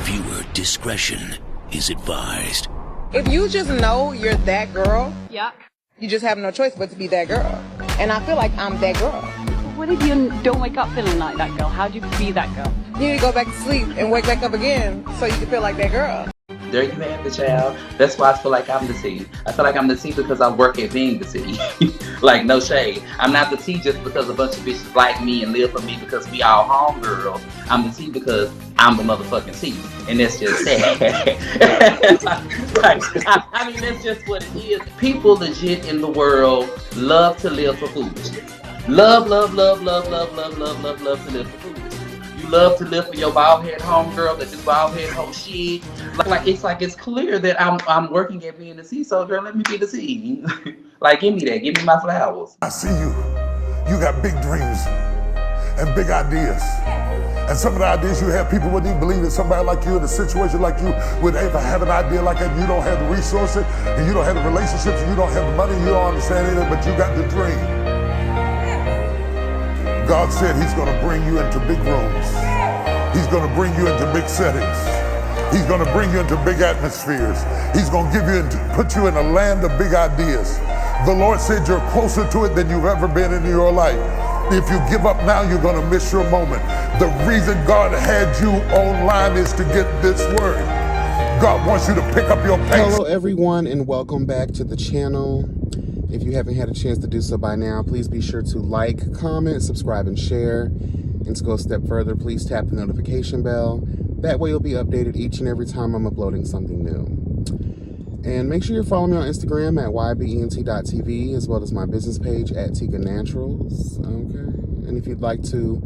Viewer discretion is advised. If you just know you're that girl, yeah, you just have no choice but to be that girl. And I feel like I'm that girl. What if you don't wake up feeling like that girl? How do you be that girl? You need to go back to sleep and wake back up again so you can feel like that girl. There you have it, child. That's why I feel like I'm the T. I feel like I'm the T because I work at being the T. Like, no shade. I'm not the T just because a bunch of bitches like me and live for me because we all homegirls. I'm the T because I'm the motherfucking T. And that's just sad. I mean, that's just what it is. People legit in the world love to live for foolishness. Love to live for foolishness. You love to live for your bald head homegirl that do bald head whole shit. It's clear that I'm working at being the C, so girl, let me be the C. Like, give me that, give me my flowers. I see you. You got big dreams and big ideas. And some of the ideas you have, people wouldn't even believe that somebody like you in a situation like you would ever have an idea like that. You don't have the resources, and you don't have the relationships, and you don't have the money, you don't understand anything, but you got the dream. God said he's going to bring you into big rooms. He's going to bring you into big settings. He's going to bring you into big atmospheres. He's going to put you in a land of big ideas. The Lord said you're closer to it than you've ever been in your life. If you give up now, you're going to miss your moment. The reason God had you online is to get this word. God wants you to pick up your pace. Hello everyone, and welcome back to the channel. If you haven't had a chance to do so by now, please be sure to like, comment, subscribe, and share. And to go a step further, please tap the notification bell. That way you'll be updated each and every time I'm uploading something new. And make sure you're following me on Instagram at ybent.tv, as well as my business page at TYKANATURALS. Okay. And if you'd like to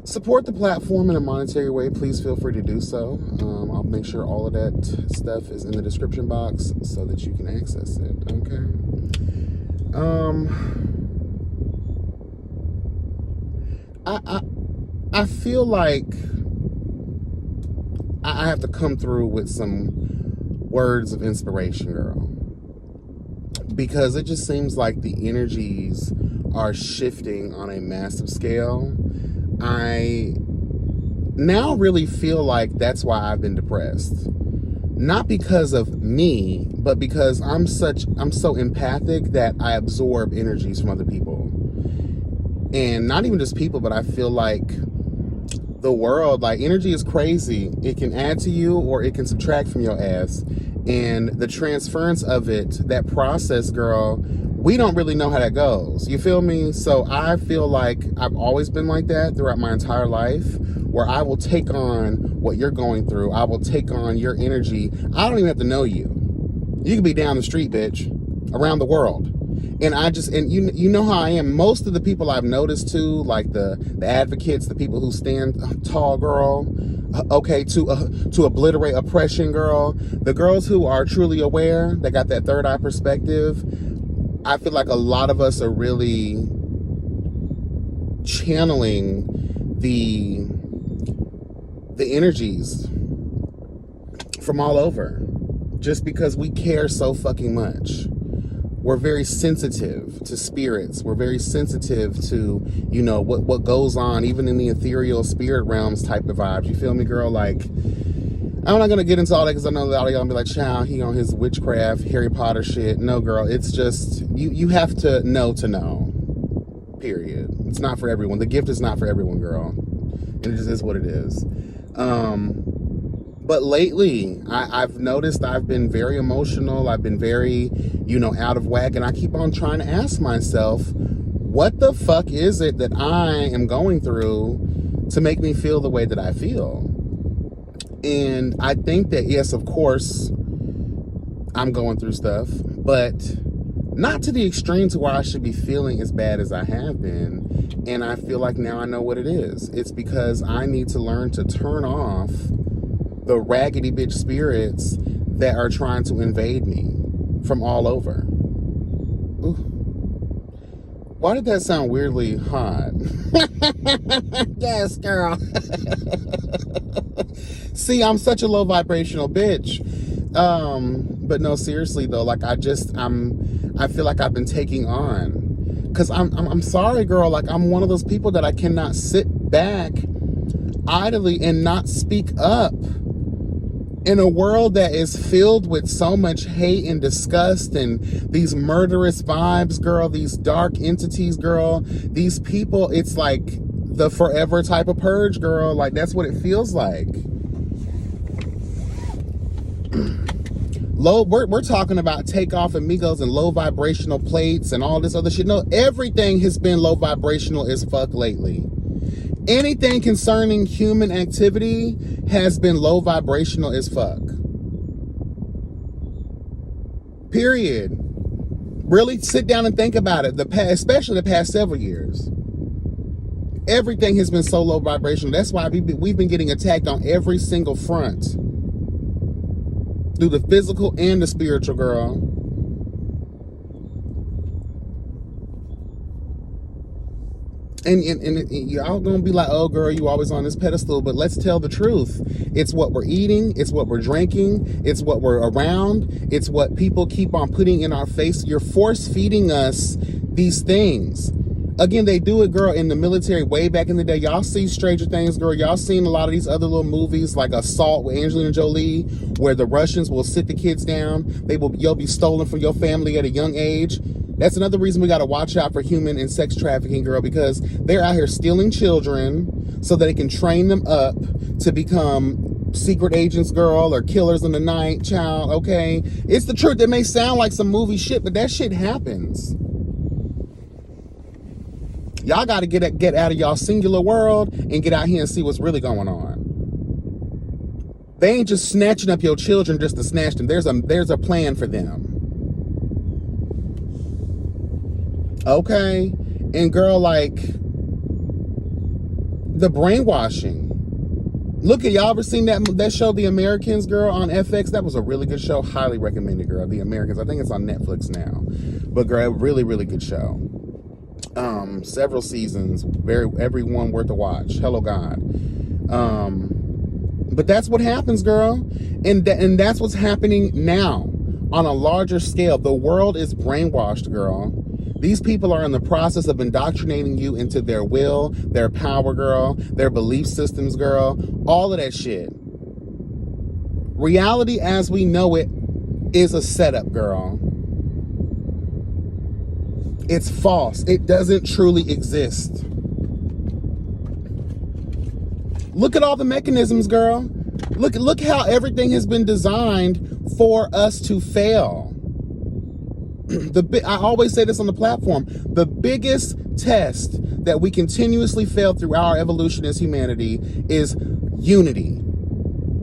support the platform in a monetary way, please feel free to do so. I'll make sure all of that stuff is in the description box so that you can access it. Okay. I feel like I have to come through with some words of inspiration, girl, because it just seems like the energies are shifting on a massive scale. I now really feel like that's why I've been depressed. Not because of me, but because I'm so empathic that I absorb energies from other people. And not even just people, but I feel like the world, like, energy is crazy. It can add to you or it can subtract from your ass. And the transference of it, that process, girl, we don't really know how that goes. You feel me? So I feel like I've always been like that throughout my entire life, where I will take on what you're going through. I will take on your energy. I don't even have to know you. You can be down the street, bitch, around the world. And you know how I am. Most of the people I've noticed too, like the advocates, the people who stand tall, girl, okay, to obliterate oppression, girl, the girls who are truly aware, that got that third eye perspective, I feel like a lot of us are really channeling the energies from all over, just because we care so fucking much. We're very sensitive to spirits. We're very sensitive to, you know, what goes on, even in the ethereal spirit realms type of vibes. You feel me, girl? Like, I'm not going to get into all that because I know that all y'all be like, child, he on his witchcraft, Harry Potter shit. No, girl, it's just, you have to know, period. It's not for everyone. The gift is not for everyone, girl. And it just is what it is. But lately, I've noticed I've been very emotional. I've been very, out of whack. And I keep on trying to ask myself, what the fuck is it that I am going through to make me feel the way that I feel? And I think that, yes, of course, I'm going through stuff, but not to the extreme to where I should be feeling as bad as I have been. And I feel like now I know what it is. It's because I need to learn to turn off the raggedy bitch spirits that are trying to invade me from all over. Ooh. Why did that sound weirdly hot? Yes, girl. See, I'm such a low vibrational bitch. But no, seriously though, like I feel like I've been taking on, cause I'm sorry, girl. Like, I'm one of those people that I cannot sit back idly and not speak up In a world that is filled with so much hate and disgust and these murderous vibes, girl, these dark entities, girl, these people, it's like the forever type of purge, girl. Like, that's what it feels like. We're talking about takeoff amigos and low vibrational plates and all this other shit. No, everything has been low vibrational as fuck lately. Anything concerning human activity has been low vibrational as fuck. Period. Really sit down and think about it. Especially the past several years. Everything has been so low vibrational. That's why we've been getting attacked on every single front. Through the physical and the spiritual, girl. And y'all gonna be like, oh girl, you always on this pedestal, but let's tell the truth. It's what we're eating, it's what we're drinking, it's what we're around, it's what people keep on putting in our face. You're force feeding us these things. Again, they do it, girl, in the military way back in the day. Y'all see Stranger Things, girl. Y'all seen a lot of these other little movies like Assault with Angelina Jolie, where the Russians will sit the kids down. You'll be stolen from your family at a young age. That's another reason we got to watch out for human and sex trafficking, girl, because they're out here stealing children so that they can train them up to become secret agents, girl, or killers in the night, child, okay? It's the truth. It may sound like some movie shit, but that shit happens. Y'all got to get out of y'all singular world and get out here and see what's really going on. They ain't just snatching up your children just to snatch them. There's a plan for them. Okay? And girl, like, the brainwashing. Look at y'all ever seen that show, The Americans, girl, on FX? That was a really good show. Highly recommended, girl. The Americans. I think it's on Netflix now. But girl, really, really good show. Several seasons, every one worth a watch. Hello God. But that's what happens, girl, and that's what's happening now on a larger scale. The world is brainwashed, girl. These people are in the process of indoctrinating you into their will, their power, girl, their belief systems, girl, all of that shit. Reality as we know it is a setup, girl. It's false. It doesn't truly exist. Look at all the mechanisms, girl. Look how everything has been designed for us to fail. I always say this on the platform. The biggest test that we continuously fail through our evolution as humanity is unity.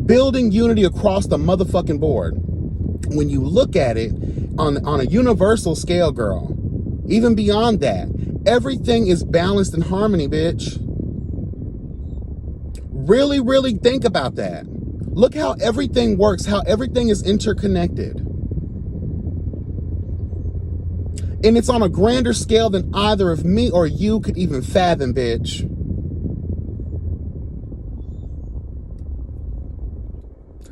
Building unity across the motherfucking board. When you look at it on a universal scale, girl, even beyond that, everything is balanced in harmony, bitch. Really, really think about that. Look how everything works, how everything is interconnected. And it's on a grander scale than either of me or you could even fathom, bitch.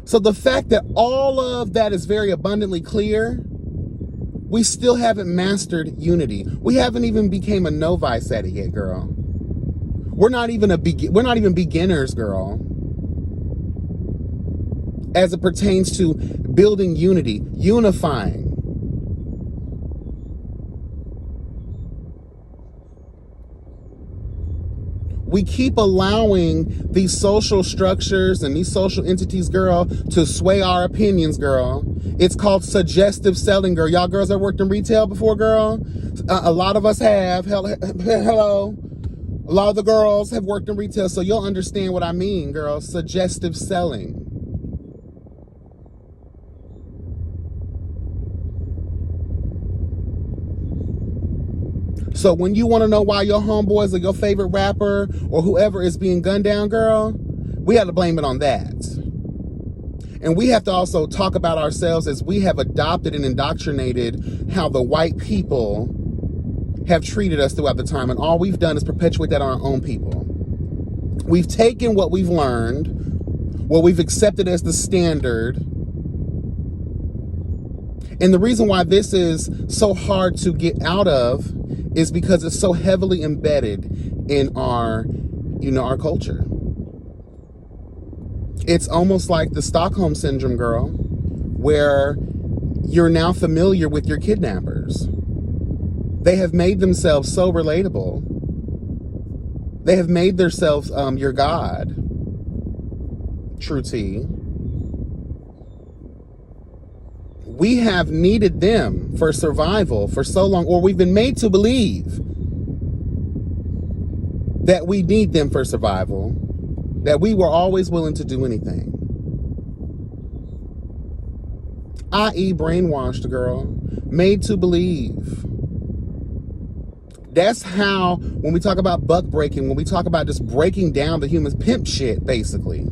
So the fact that all of that is very abundantly clear, we still haven't mastered unity. We haven't even became a novice at it yet, girl. We're not even beginners, girl. As it pertains to building unity, unifying. We keep allowing these social structures and these social entities, girl, to sway our opinions, girl. It's called suggestive selling, girl. Y'all girls have worked in retail before, girl? A lot of us have. Hello. A lot of the girls have worked in retail, so you'll understand what I mean, girl. Suggestive selling. So when you want to know why your homeboys or your favorite rapper or whoever is being gunned down, girl, we have to blame it on that. And we have to also talk about ourselves as we have adopted and indoctrinated how the white people have treated us throughout the time. And all we've done is perpetuate that on our own people. We've taken what we've learned, what we've accepted as the standard. And the reason why this is so hard to get out of is because it's so heavily embedded in our culture. It's almost like the Stockholm Syndrome, girl, where you're now familiar with your kidnappers. They have made themselves so relatable. They have made themselves your God. True T. We have needed them for survival for so long, or we've been made to believe that we need them for survival, that we were always willing to do anything. I.e. brainwashed, girl. Made to believe. That's how, when we talk about buck breaking, when we talk about just breaking down the human pimp shit, basically.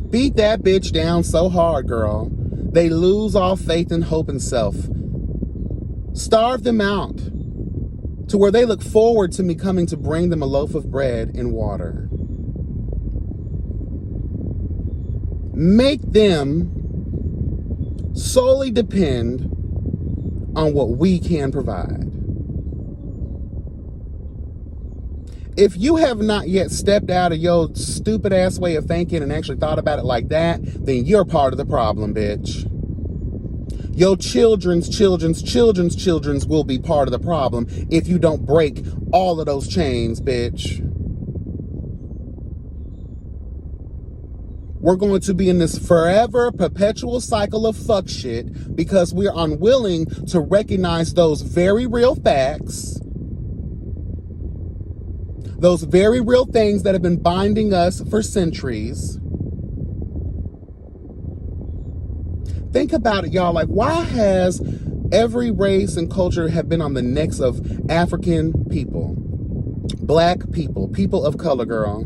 Beat that bitch down so hard, girl. They lose all faith and hope in self. Starve them out to where they look forward to me coming to bring them a loaf of bread and water. Make them solely depend on what we can provide. If you have not yet stepped out of your stupid ass way of thinking and actually thought about it like that, then you're part of the problem, bitch. Your children's will be part of the problem if you don't break all of those chains, bitch. We're going to be in this forever, perpetual cycle of fuck shit because we're unwilling to recognize those very real facts, those very real things that have been binding us for centuries. Think about it, y'all. Like, why has every race and culture have been on the necks of African people, black people, people of color, girl?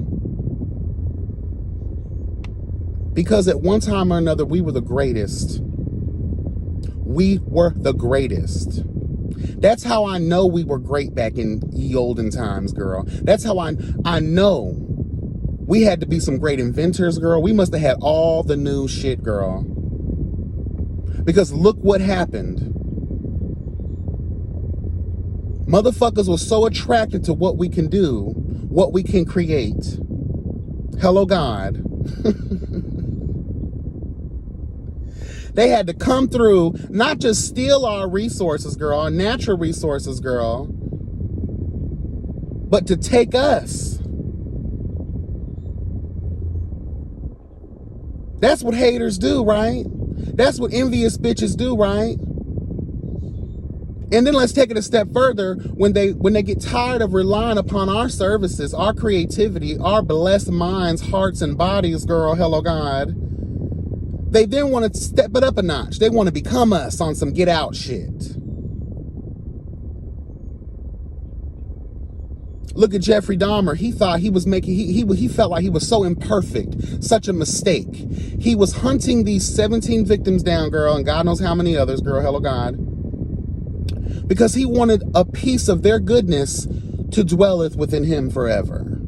Because at one time or another, we were the greatest. We were the greatest. That's how I know we were great back in ye olden times, girl. That's how I know we had to be some great inventors, girl. We must have had all the new shit, girl. Because look what happened. Motherfuckers were so attracted to what we can do, what we can create. Hello, God. They had to come through, not just steal our resources, girl, our natural resources, girl, but to take us. That's what haters do, right? That's what envious bitches do, right? And then let's take it a step further. When they get tired of relying upon our services, our creativity, our blessed minds, hearts, and bodies, girl, hello, God, they then want to step it up a notch. They want to become us on some get out shit. Look at Jeffrey Dahmer. He thought he was making, he felt like he was so imperfect, such a mistake. He was hunting these 17 victims down, girl, and God knows how many others, girl, hello, God, because he wanted a piece of their goodness to dwelleth within him forever.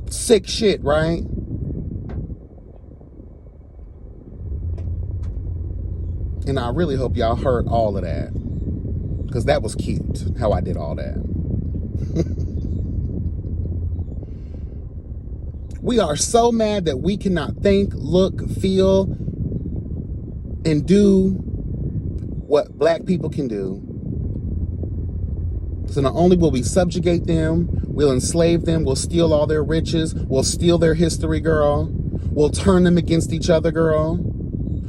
Sick shit, right? And I really hope y'all heard all of that, because that was cute, how I did all that. We are so mad that we cannot think, look, feel, and do what black people can do. So not only will we subjugate them, we'll enslave them, we'll steal all their riches, we'll steal their history, girl. We'll turn them against each other, girl.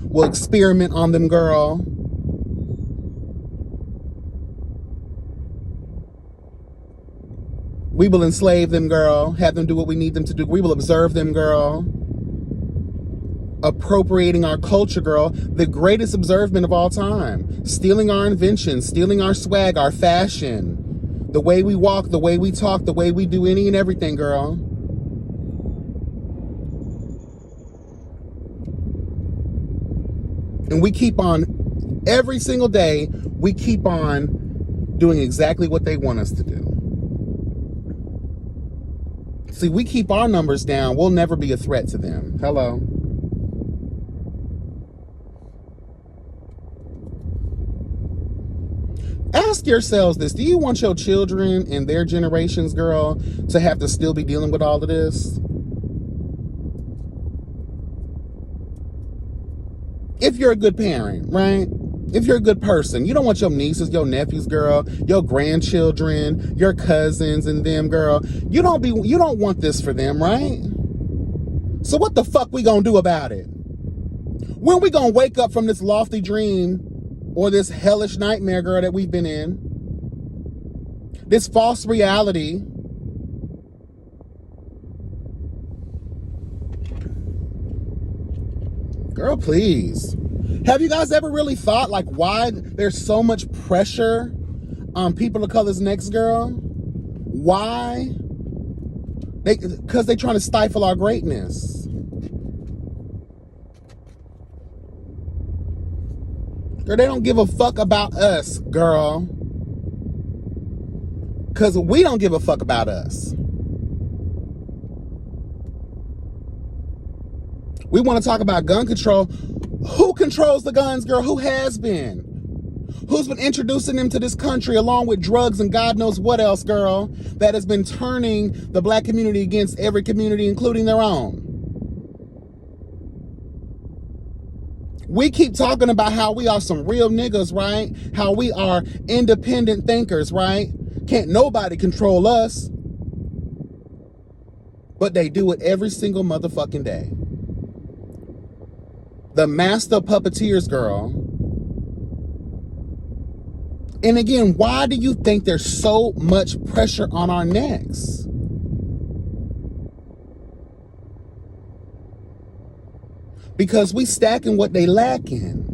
We'll experiment on them, girl. We will enslave them, girl. Have them do what we need them to do. We will observe them, girl. Appropriating our culture, girl. The greatest observement of all time. Stealing our inventions, stealing our swag, our fashion. The way we walk, the way we talk, the way we do any and everything, girl. And we keep on, every single day, we keep on doing exactly what they want us to do. See, we keep our numbers down, we'll never be a threat to them. Hello. Ask yourselves this. Do you want your children and their generations, girl, to have to still be dealing with all of this? If you're a good parent, right? If you're a good person, you don't want your nieces, your nephews, girl, your grandchildren, your cousins and them, girl. You don't want this for them, right? So what the fuck we gonna do about it? When we gonna wake up from this lofty dream or this hellish nightmare, girl, that we've been in? This false reality. Girl, please. Have you guys ever really thought like why there's so much pressure on people of color's necks, girl? Why? Because they're trying to stifle our greatness. Girl, they don't give a fuck about us, girl. Because we don't give a fuck about us. We want to talk about gun control. Who controls the guns, girl? Who has been? Who's been introducing them to this country along with drugs and God knows what else, girl, that has been turning the black community against every community, including their own? We keep talking about how we are some real niggas, right? How we are independent thinkers, right? Can't nobody control us. But they do it every single motherfucking day. The master puppeteers, girl. And again, why do you think there's so much pressure on our necks? Because we stacking what they lacking.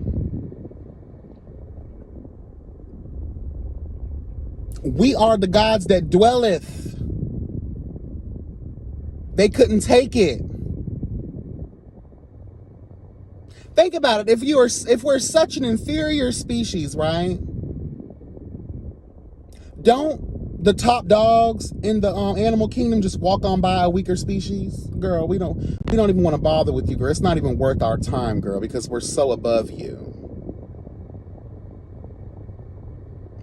We are the gods that dwelleth. They couldn't take it. Think about it. If we're such an inferior species, right? Don't the top dogs in the animal kingdom just walk on by a weaker species? Girl, we don't even want to bother with you, girl. It's not even worth our time, girl, because we're so above you.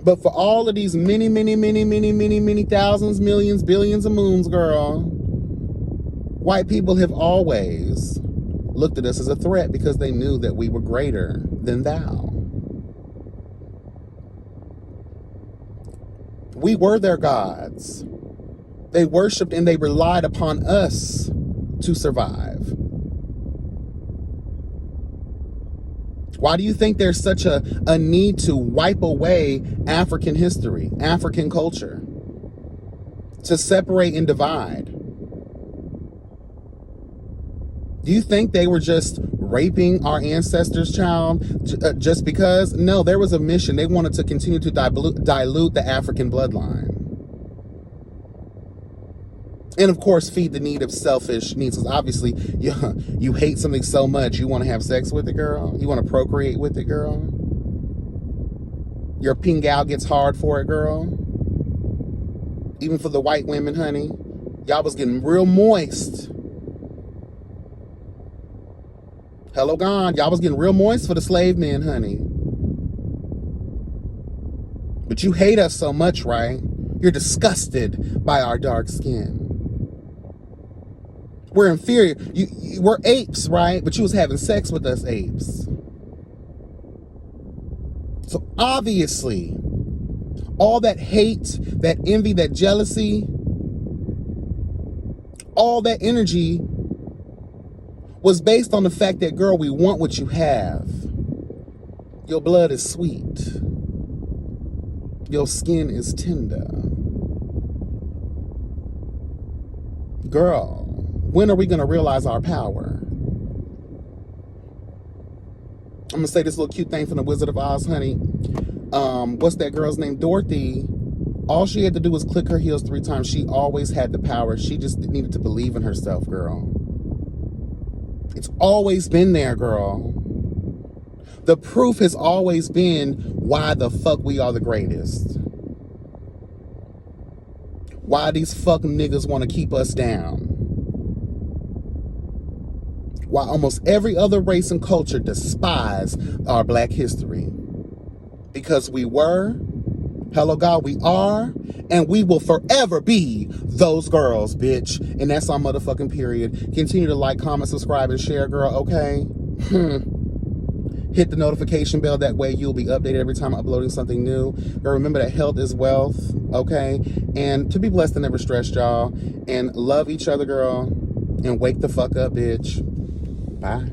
But for all of these many thousands, millions, billions of moons, girl, white people have always looked at us as a threat because they knew that we were greater than thou. We were their gods. They worshiped and they relied upon us to survive. Why do you think there's such a need to wipe away African history, African culture, to separate and divide? Do you think they were just raping our ancestors, child, just because? No, there was a mission. They wanted to continue to dilute the African bloodline. And of course, feed the need of selfish needs. Because obviously, you hate something so much, you want to have sex with it, girl. You want to procreate with it, girl. Your pingal gets hard for it, girl. Even for the white women, honey. Y'all was getting real moist. Hello, God. Y'all was getting real moist for the slave men, honey. But you hate us so much, right? You're disgusted by our dark skin. We're inferior. We're apes, right? But you was having sex with us apes. So obviously, all that hate, that envy, that jealousy, all that energy was based on the fact that, girl, we want what you have. Your blood is sweet. Your skin is tender. Girl, when are we going to realize our power? I'm going to say this little cute thing from the Wizard of Oz, honey. What's that girl's name? Dorothy. All she had to do was click her heels 3 times. She always had the power. She just needed to believe in herself, girl. It's always been there, girl. The proof has always been why the fuck we are the greatest. Why these fucking niggas want to keep us down. Why almost every other race and culture despise our black history. Because we were, hello God, we are, and we will forever be those girls, bitch. And that's our motherfucking period. Continue to like, comment, subscribe, and share, girl, okay? Hit the notification bell. That way you'll be updated every time I'm uploading something new. But remember that health is wealth, okay? And to be blessed and never stressed, y'all. And love each other, girl. And wake the fuck up, bitch. Bye.